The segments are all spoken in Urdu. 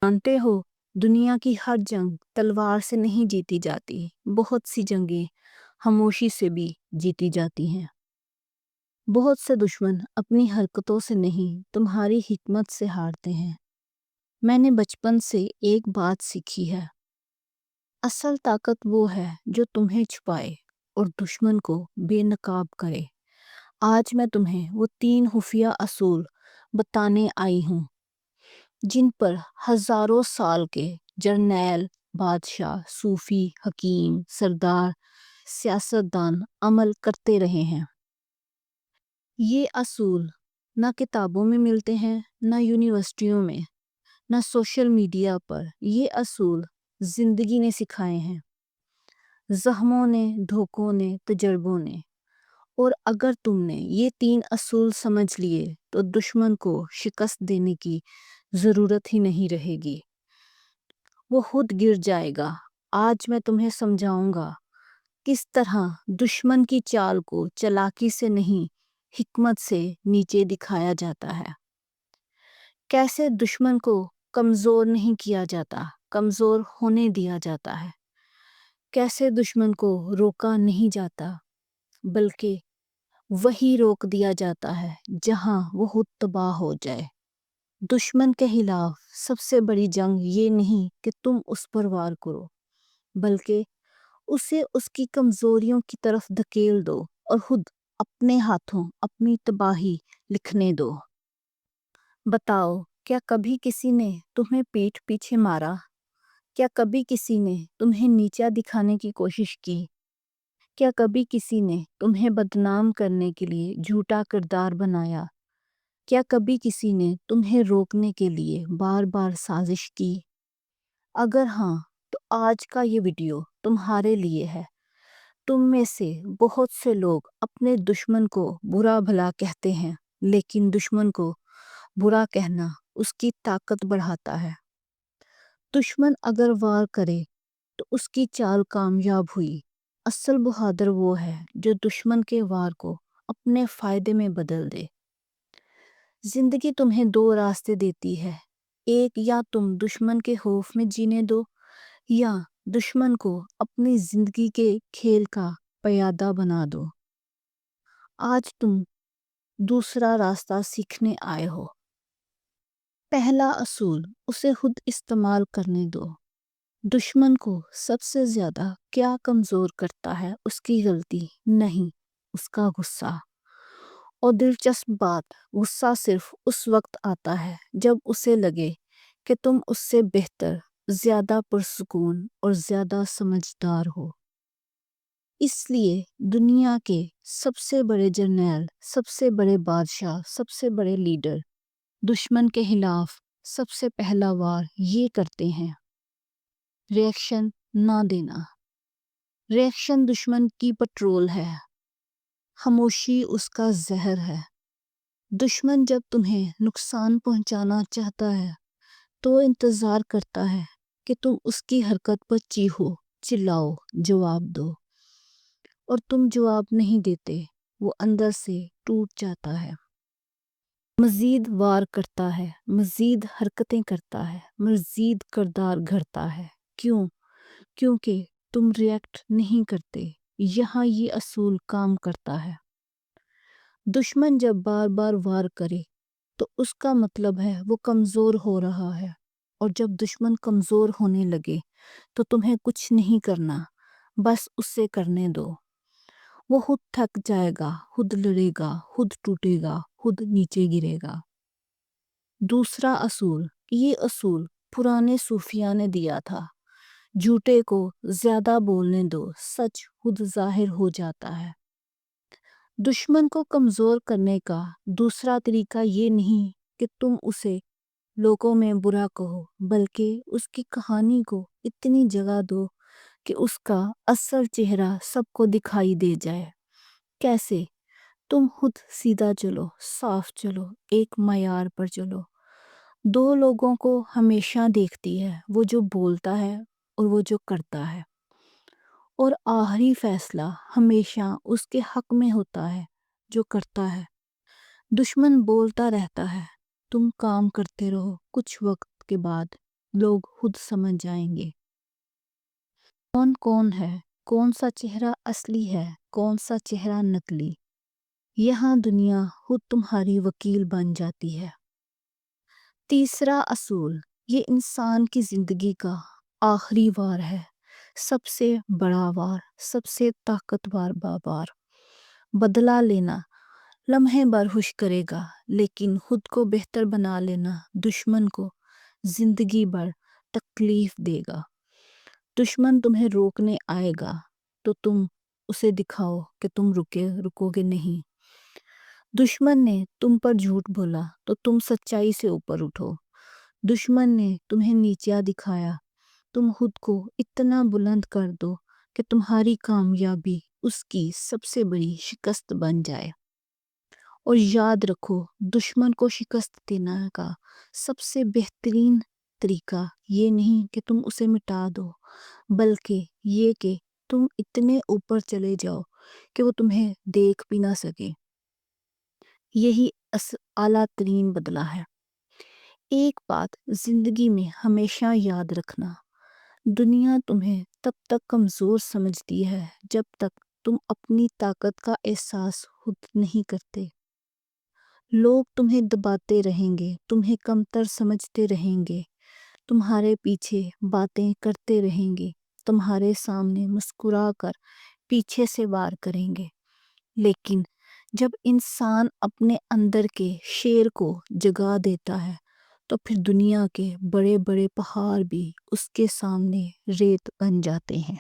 جانتے ہو دنیا کی ہر جنگ تلوار سے نہیں جیتی جاتی، بہت سی جنگیں خاموشی سے بھی جیتی جاتی ہیں۔ بہت سے دشمن اپنی حرکتوں سے نہیں تمہاری حکمت سے ہارتے ہیں۔ میں نے بچپن سے ایک بات سیکھی ہے، اصل طاقت وہ ہے جو تمہیں چھپائے اور دشمن کو بے نقاب کرے۔ آج میں تمہیں وہ 3 خفیہ اصول بتانے آئی ہوں جن پر ہزاروں سال کے جرنیل، بادشاہ، صوفی، حکیم، سردار، سیاستدان عمل کرتے رہے ہیں۔ یہ اصول نہ کتابوں میں ملتے ہیں، نہ یونیورسٹیوں میں، نہ سوشل میڈیا پر۔ یہ اصول زندگی نے سکھائے ہیں، زخموں نے، دھوکوں نے، تجربوں نے۔ اور اگر تم نے یہ 3 اصول سمجھ لیے تو دشمن کو شکست دینے کی ضرورت ہی نہیں رہے گی، وہ خود گر جائے گا۔ آج میں تمہیں سمجھاؤں گا کس طرح دشمن کی چال کو چالاکی سے نہیں، حکمت سے نیچے دکھایا جاتا ہے۔ کیسے دشمن کو کمزور نہیں کیا جاتا، کمزور ہونے دیا جاتا ہے۔ کیسے دشمن کو روکا نہیں جاتا، بلکہ وہی روک دیا جاتا ہے جہاں وہ خود تباہ ہو جائے۔ دشمن کے خلاف سب سے بڑی جنگ یہ نہیں کہ تم اس پر وار کرو، بلکہ اسے اس کی کمزوریوں کی طرف دھکیل دو اور خود اپنے ہاتھوں اپنی تباہی لکھنے دو۔ بتاؤ، کیا کبھی کسی نے تمہیں پیٹھ پیچھے مارا؟ کیا کبھی کسی نے تمہیں نیچا دکھانے کی کوشش کی؟ کیا کبھی کسی نے تمہیں بدنام کرنے کے لیے جھوٹا کردار بنایا؟ کیا کبھی کسی نے تمہیں روکنے کے لیے بار بار سازش کی؟ اگر ہاں تو آج کا یہ ویڈیو تمہارے لیے ہے۔ تم میں سے بہت سے لوگ اپنے دشمن کو برا بھلا کہتے ہیں، لیکن دشمن کو برا کہنا اس کی طاقت بڑھاتا ہے۔ دشمن اگر وار کرے تو اس کی چال کامیاب ہوئی۔ اصل بہادر وہ ہے جو دشمن کے وار کو اپنے فائدے میں بدل دے۔ زندگی تمہیں 2 راستے دیتی ہے، ایک یا تم دشمن کے خوف میں جینے دو، یا دشمن کو اپنی زندگی کے کھیل کا پیادہ بنا دو۔ آج تم دوسرا راستہ سیکھنے آئے ہو۔ پہلا اصول، اسے خود استعمال کرنے دو۔ دشمن کو سب سے زیادہ کیا کمزور کرتا ہے؟ اس کی غلطی نہیں، اس کا غصہ۔ اور دلچسپ بات، غصہ صرف اس وقت آتا ہے جب اسے لگے کہ تم اس سے بہتر، زیادہ پرسکون اور زیادہ سمجھدار ہو۔ اس لیے دنیا کے سب سے بڑے جرنیل، سب سے بڑے بادشاہ، سب سے بڑے لیڈر دشمن کے خلاف سب سے پہلا وار یہ کرتے ہیں: ری ایکشن نہ دینا۔ ری ایکشن دشمن کی پٹرول ہے، خاموشی اس کا زہر ہے۔ دشمن جب تمہیں نقصان پہنچانا چاہتا ہے تو انتظار کرتا ہے کہ تم اس کی حرکت پر چیخو، چلاؤ، جواب دو۔ اور تم جواب نہیں دیتے، وہ اندر سے ٹوٹ جاتا ہے، مزید وار کرتا ہے، مزید حرکتیں کرتا ہے، مزید کردار گھڑتا ہے۔ کیوں؟ کیونکہ تم ری ایکٹ نہیں کرتے۔ یہاں یہ اصول کام کرتا ہے۔ دشمن جب بار بار وار کرے تو اس کا مطلب ہے وہ کمزور ہو رہا ہے، اور جب دشمن کمزور ہونے لگے تو تمہیں کچھ نہیں کرنا، بس اسے کرنے دو۔ وہ خود تھک جائے گا، خود لڑے گا، خود ٹوٹے گا، خود نیچے گرے گا۔ دوسرا اصول، یہ اصول پرانے صوفیاء نے دیا تھا: جھوٹے کو زیادہ بولنے دو، سچ خود ظاہر ہو جاتا ہے۔ دشمن کو کمزور کرنے کا دوسرا طریقہ یہ نہیں کہ تم اسے لوگوں میں برا کہو، بلکہ اس کی کہانی کو اتنی جگہ دو کہ اس کا اصل چہرہ سب کو دکھائی دے جائے۔ کیسے؟ تم خود سیدھا چلو، صاف چلو، ایک معیار پر چلو۔ 2 لوگوں کو ہمیشہ دیکھتی ہے، وہ جو بولتا ہے اور وہ جو کرتا ہے، اور آخری فیصلہ ہمیشہ اس کے حق میں ہوتا ہے جو کرتا ہے۔ دشمن بولتا رہتا ہے، تم کام کرتے رہو، کچھ وقت کے بعد لوگ خود سمجھ جائیں گے کون کون ہے، کون سا چہرہ اصلی ہے، کون سا چہرہ نقلی۔ یہاں دنیا خود تمہاری وکیل بن جاتی ہے۔ تیسرا اصول، یہ انسان کی زندگی کا آخری وار ہے، سب سے بڑا وار، سب سے طاقتور وار۔ بدلہ لینا لمحے بھر خوش کرے گا، لیکن خود کو بہتر بنا لینا دشمن کو زندگی بھر تکلیف دے گا۔ دشمن تمہیں روکنے آئے گا تو تم اسے دکھاؤ کہ تم رکو گے نہیں۔ دشمن نے تم پر جھوٹ بولا تو تم سچائی سے اوپر اٹھو۔ دشمن نے تمہیں نیچا دکھایا، تم خود کو اتنا بلند کر دو کہ تمہاری کامیابی اس کی سب سے بڑی شکست بن جائے۔ اور یاد رکھو، دشمن کو شکست دینے کا سب سے بہترین طریقہ یہ نہیں کہ تم اسے مٹا دو، بلکہ یہ کہ تم اتنے اوپر چلے جاؤ کہ وہ تمہیں دیکھ بھی نہ سکے۔ یہی اعلیٰ ترین بدلہ ہے۔ ایک بات زندگی میں ہمیشہ یاد رکھنا، دنیا تمہیں تب تک کمزور سمجھتی ہے جب تک تم اپنی طاقت کا احساس خود نہیں کرتے۔ لوگ تمہیں دباتے رہیں گے، تمہیں کمتر سمجھتے رہیں گے، تمہارے پیچھے باتیں کرتے رہیں گے، تمہارے سامنے مسکرا کر پیچھے سے وار کریں گے۔ لیکن جب انسان اپنے اندر کے شیر کو جگا دیتا ہے تو پھر دنیا کے بڑے بڑے پہاڑ بھی اس کے سامنے ریت بن جاتے ہیں۔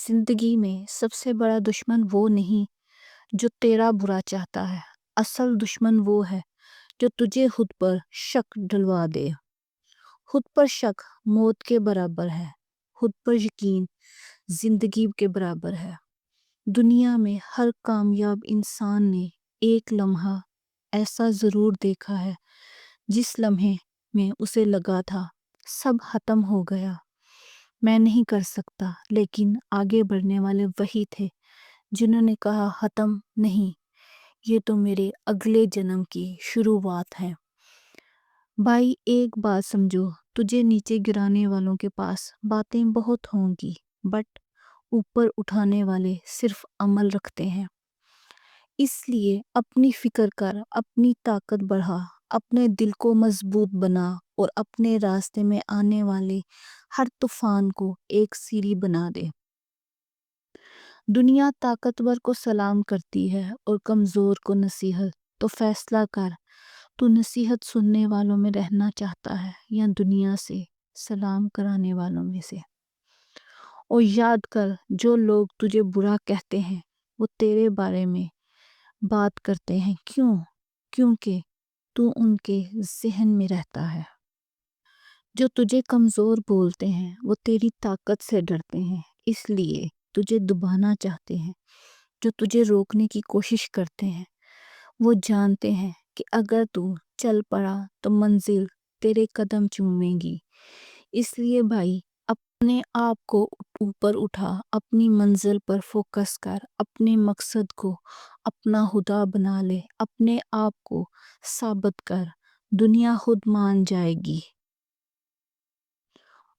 زندگی میں سب سے بڑا دشمن وہ نہیں جو تیرا برا چاہتا ہے، اصل دشمن وہ ہے جو تجھے خود پر شک ڈلوا دے۔ خود پر شک موت کے برابر ہے، خود پر یقین زندگی کے برابر ہے۔ دنیا میں ہر کامیاب انسان نے ایک لمحہ ایسا ضرور دیکھا ہے جس لمحے میں اسے لگا تھا سب ختم ہو گیا، میں نہیں کر سکتا، لیکن آگے بڑھنے والے وہی تھے جنہوں نے کہا ختم نہیں، یہ تو میرے اگلے جنم کی شروعات ہے۔ بھائی ایک بات سمجھو، تجھے نیچے گرانے والوں کے پاس باتیں بہت ہوں گی، بٹ اوپر اٹھانے والے صرف عمل رکھتے ہیں۔ اس لیے اپنی فکر کر، اپنی طاقت بڑھا، اپنے دل کو مضبوط بنا اور اپنے راستے میں آنے والے ہر طوفان کو ایک سیڑھی بنا دے۔ دنیا طاقتور کو سلام کرتی ہے اور کمزور کو نصیحت، تو فیصلہ کر، تو نصیحت سننے والوں میں رہنا چاہتا ہے یا دنیا سے سلام کرانے والوں میں سے۔ اور یاد کر، جو لوگ تجھے برا کہتے ہیں وہ تیرے بارے میں بات کرتے ہیں، کیونکہ تو ان کے ذہن میں رہتا ہے۔ جو تجھے کمزور بولتے ہیں وہ تیری طاقت سے ڈرتے ہیں، اس لیے تجھے دبانا چاہتے ہیں۔ جو تجھے روکنے کی کوشش کرتے ہیں وہ جانتے ہیں کہ اگر تو چل پڑا تو منزل تیرے قدم چومے گی۔ اس لیے بھائی، اپنے آپ کو اوپر اٹھا، اپنی منزل پر فوکس کر، اپنے مقصد کو اپنا خدا بنا لے، اپنے آپ کو ثابت کر، دنیا خود مان جائے گی۔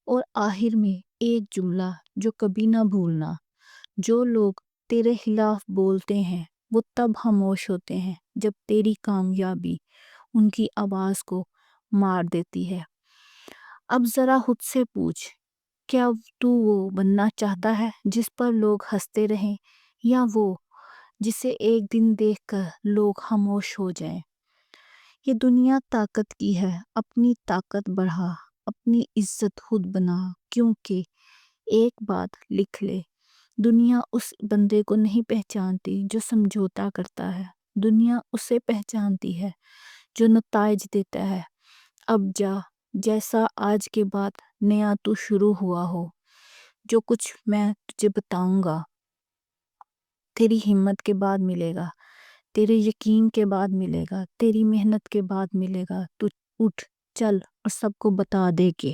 اور آخر میں ایک جملہ جو کبھی نہ بھولنا، جو لوگ تیرے خلاف بولتے ہیں وہ تب خاموش ہوتے ہیں جب تیری کامیابی ان کی آواز کو مار دیتی ہے۔ اب ذرا خود سے پوچھ، کیا تو وہ بننا چاہتا ہے جس پر لوگ ہنستے رہیں، یا وہ جسے ایک دن دیکھ کر لوگ خاموش ہو جائیں؟ یہ دنیا طاقت کی ہے، اپنی طاقت بڑھا، اپنی عزت خود بنا، کیونکہ ایک بات لکھ لے، دنیا اس بندے کو نہیں پہچانتی جو سمجھوتا کرتا ہے، دنیا اسے پہچانتی ہے جو نتائج دیتا ہے۔ اب جا، جیسا آج کے بعد نیا تو شروع ہوا ہو۔ جو کچھ میں تجھے بتاؤں گا تیری ہمت کے بعد ملے گا، تیرے یقین کے بعد ملے گا، تیری محنت کے بعد ملے گا۔ تو اٹھ، چل اور سب کو بتا دے کہ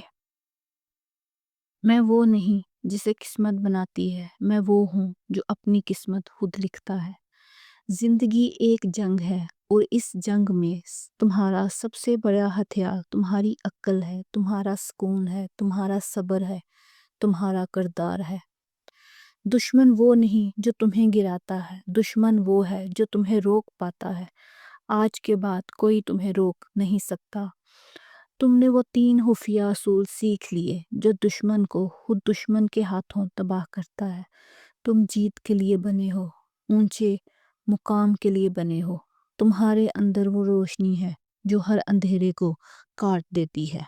میں وہ نہیں جسے قسمت بناتی ہے، میں وہ ہوں جو اپنی قسمت خود لکھتا ہے۔ زندگی ایک جنگ ہے اور اس جنگ میں تمہارا سب سے بڑا ہتھیار تمہاری عقل ہے، تمہارا سکون ہے، تمہارا صبر ہے، تمہارا کردار ہے۔ دشمن وہ نہیں جو تمہیں گراتا ہے، دشمن وہ ہے جو تمہیں روک پاتا ہے۔ آج کے بعد کوئی تمہیں روک نہیں سکتا۔ تم نے وہ 3 خفیہ اصول سیکھ لیے جو دشمن کو خود دشمن کے ہاتھوں تباہ کرتا ہے۔ تم جیت کے لیے بنے ہو، اونچے مقام کے لیے بنے ہو۔ تمہارے اندر وہ روشنی ہے جو ہر اندھیرے کو کاٹ دیتی ہے۔